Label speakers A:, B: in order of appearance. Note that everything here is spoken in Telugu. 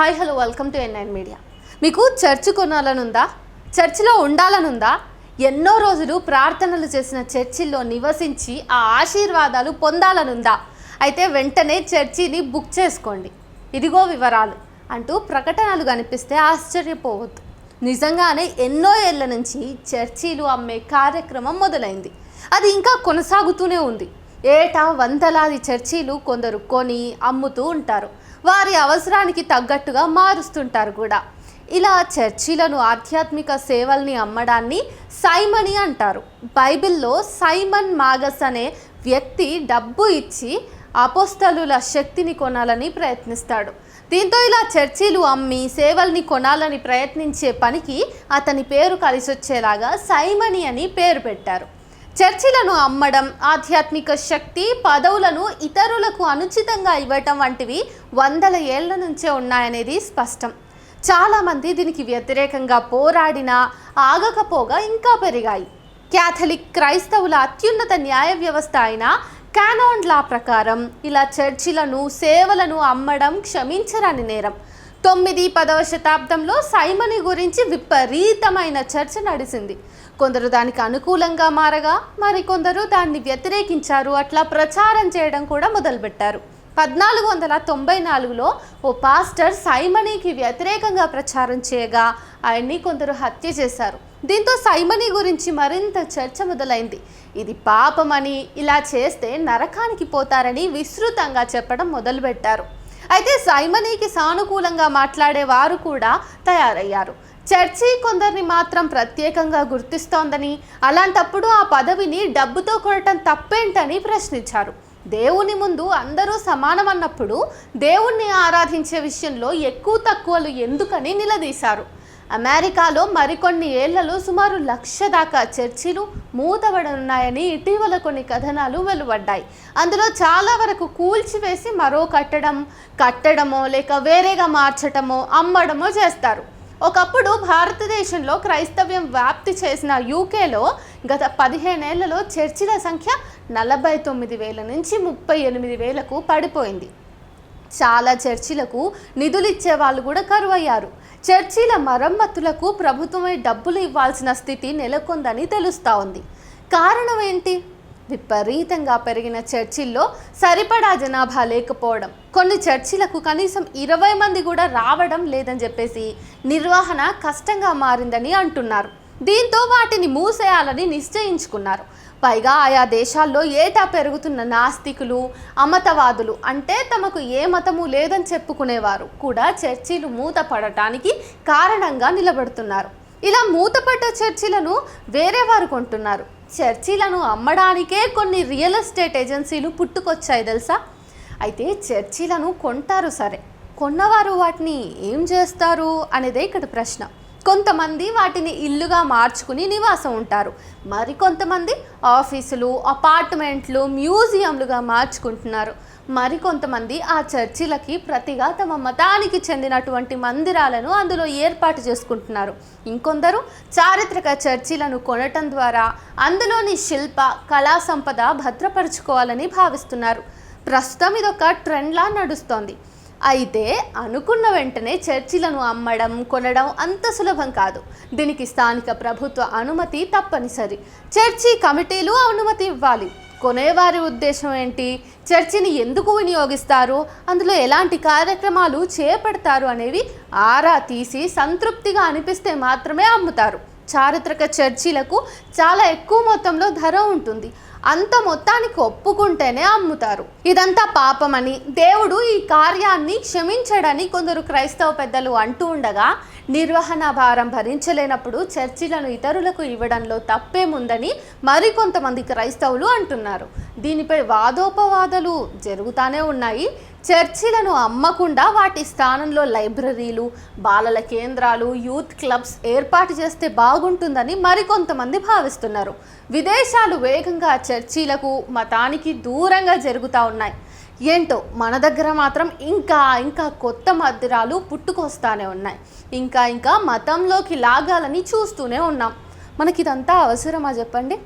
A: Hi hello welcome to N9 media. మీకు చర్చ్ కొనాలనుందా? చర్చిలో ఉండాలనుందా? ఎన్నో రోజులు ప్రార్థనలు చేసిన చర్చిల్లో నివసించి ఆ ఆశీర్వాదాలు పొందాలనుందా? అయితే వెంటనే చర్చిని బుక్ చేసుకోండి, ఇదిగో వివరాలు అంటూ ప్రకటనలు కనిపిస్తే ఆశ్చర్యపోవద్దు. నిజంగానే ఎన్నో ఏళ్ల నుంచి చర్చీలు అమ్మే కార్యక్రమం మొదలైంది. అది ఇంకా కొనసాగుతూనే ఉంది. ఏటా వందలాది చర్చీలు కొందరు కొని అమ్ముతూ ఉంటారు. వారి అవసరానికి తగ్గట్టుగా మారుస్తుంటారు కూడా. ఇలా చర్చీలను ఆధ్యాత్మిక సేవల్ని అమ్మడాన్ని సైమనీ అంటారు. బైబిల్లో సైమన్ మాగస్ అనే వ్యక్తి డబ్బు ఇచ్చి అపోస్తలుల శక్తిని కొనాలని ప్రయత్నిస్తాడు. దీంతో ఇలా చర్చీలు అమ్మి సేవల్ని కొనాలని ప్రయత్నించే పనికి అతని పేరు కలిసొచ్చేలాగా సైమనీ అని పేరు పెట్టారు. చర్చిలను అమ్మడం, ఆధ్యాత్మిక శక్తి, పదవులను ఇతరులకు అనుచితంగా ఇవ్వటం వంటివి వందల ఏళ్ల నుంచే ఉన్నాయనేది స్పష్టం. చాలామంది దీనికి వ్యతిరేకంగా పోరాడినా ఆగకపోగా ఇంకా పెరిగాయి. క్యాథలిక్ క్రైస్తవుల అత్యున్నత న్యాయ వ్యవస్థ అయిన కానోన్ లా ప్రకారం ఇలా చర్చిలను సేవలను అమ్మడం క్షమించరాని నేరం. 9-10వ శతాబ్దంలో సైమనీ గురించి విపరీతమైన చర్చ నడిచింది. కొందరు దానికి అనుకూలంగా మారగా మరికొందరు దాన్ని వ్యతిరేకించారు. అట్లా ప్రచారం చేయడం కూడా మొదలుపెట్టారు. 1494లో ఓ పాస్టర్ సైమనీకి వ్యతిరేకంగా ప్రచారం చేయగా ఆయన్ని కొందరు హత్య చేశారు. దీంతో సైమనీ గురించి మరింత చర్చ మొదలైంది. ఇది పాపమని, ఇలా చేస్తే నరకానికి పోతారని విస్తృతంగా చెప్పడం మొదలుపెట్టారు. అయితే సైమనీకి సానుకూలంగా మాట్లాడే వారు కూడా తయారయ్యారు. చర్చి కొందరిని మాత్రం ప్రత్యేకంగా గుర్తిస్తోందని, అలాంటప్పుడు ఆ పదవిని డబ్బుతో కొనటం తప్పేంటని ప్రశ్నించారు. దేవుని ముందు అందరూ సమానమన్నప్పుడు దేవుణ్ణి ఆరాధించే విషయంలో ఎక్కువ తక్కువలు ఎందుకని నిలదీశారు. అమెరికాలో మరికొన్ని ఏళ్లలో సుమారు 1,00,000 దాకా చర్చిలు మూతబడనున్నాయని ఇటీవల కొన్ని కథనాలు వెలువడ్డాయి. అందులో చాలా వరకు కూల్చివేసి మరో కట్టడమో లేక వేరేగా మార్చటమో అమ్మడమో చేస్తారు. ఒకప్పుడు భారతదేశంలో క్రైస్తవ్యం వ్యాప్తి చేసిన యూకేలో గత 15 ఏళ్లలో చర్చిల సంఖ్య 49,000 నుంచి 38,000కు పడిపోయింది. చాలా చర్చిలకు నిధులిచ్చే వాళ్ళు కూడా కరువయ్యారు. చర్చిల మరమ్మతులకు ప్రభుత్వమే డబ్బులు ఇవ్వాల్సిన స్థితి నెలకొందని తెలుస్తూ ఉంది. కారణం ఏంటి? విపరీతంగా పెరిగిన చర్చిల్లో సరిపడా జనాభా లేకపోవడం, కొన్ని చర్చిలకు కనీసం 20 మంది కూడా రావడం లేదని చెప్పేసి నిర్వహణ కష్టంగా మారిందని అంటున్నారు. దీంతో వాటిని మూసేయాలని నిశ్చయించుకున్నారు. పైగా ఆయా దేశాల్లో ఏటా పెరుగుతున్న నాస్తికులు, అమతవాదులు అంటే తమకు ఏ మతము లేదని చెప్పుకునేవారు కూడా చర్చిలు మూతపడటానికి కారణంగా నిలబడుతున్నారు. ఇలా మూతపడ్డ చర్చిలను వేరే వారు కొంటున్నారు. చర్చిలను అమ్మడానికే కొన్ని రియల్ ఎస్టేట్ ఏజెన్సీలు పుట్టుకొచ్చాయి తెలుసా. అయితే చర్చిలను కొంటారు సరే, కొన్నవారు వాటిని ఏం చేస్తారు అనేదే ఇక్కడ ప్రశ్న. కొంతమంది వాటిని ఇల్లుగా మార్చుకుని నివాసం ఉంటారు. మరికొంతమంది ఆఫీసులు, అపార్ట్మెంట్లు, మ్యూజియంలుగా మార్చుకుంటున్నారు. మరికొంతమంది ఆ చర్చిలకి ప్రతిగా తమ మతానికి చెందినటువంటి మందిరాలను అందులో ఏర్పాటు చేసుకుంటున్నారు. ఇంకొందరు చారిత్రక చర్చిలను కొనటం ద్వారా అందులోని శిల్ప కళా సంపద భద్రపరుచుకోవాలని భావిస్తున్నారు. ప్రస్తుతం ఇదొక ట్రెండ్లా నడుస్తోంది. అయితే అనుకున్న వెంటనే చర్చిలను అమ్మడం, కొనడం అంత సులభం కాదు. దీనికి స్థానిక ప్రభుత్వ అనుమతి తప్పనిసరి. చర్చి కమిటీలు అనుమతి ఇవ్వాలి. కొనేవారి ఉద్దేశం ఏంటి, చర్చిని ఎందుకు వినియోగిస్తారు, అందులో ఎలాంటి కార్యక్రమాలు చేపడతారు అనేవి ఆరా తీసి సంతృప్తిగా అనిపిస్తే మాత్రమే అమ్ముతారు. చారిత్రక చర్చిలకు చాలా ఎక్కువ మొత్తంలో ధర ఉంటుంది. అంత మొత్తానికి ఒప్పుకుంటేనే అమ్ముతారు. ఇదంతా పాపమని, దేవుడు ఈ కార్యాన్ని క్షమించడని కొందరు క్రైస్తవ పెద్దలు అంటూ ఉండగా, నిర్వహణ భారం భరించలేనప్పుడు చర్చిలను ఇతరులకు ఇవ్వడంలో తప్పేముందని మరికొంతమంది క్రైస్తవులు అంటున్నారు. దీనిపై వాదోపవాదాలు జరుగుతూనే ఉన్నాయి. చర్చిలను అమ్మకుండా వాటి స్థానంలో లైబ్రరీలు, బాలల కేంద్రాలు, యూత్ క్లబ్స్ ఏర్పాటు చేస్తే బాగుంటుందని మరికొంతమంది భావిస్తున్నారు. విదేశాలు వేగంగా చర్చిలకు, మతానికి దూరంగా జరుగుతూ ఉన్నాయి. ఏంటో మన దగ్గర మాత్రం ఇంకా కొత్త మందిరాలు పుట్టుకొస్తానే ఉన్నాయి. ఇంకా మతంలోకి లాగాలని చూస్తూనే ఉన్నాం. మనకిదంతా అవసరమా చెప్పండి?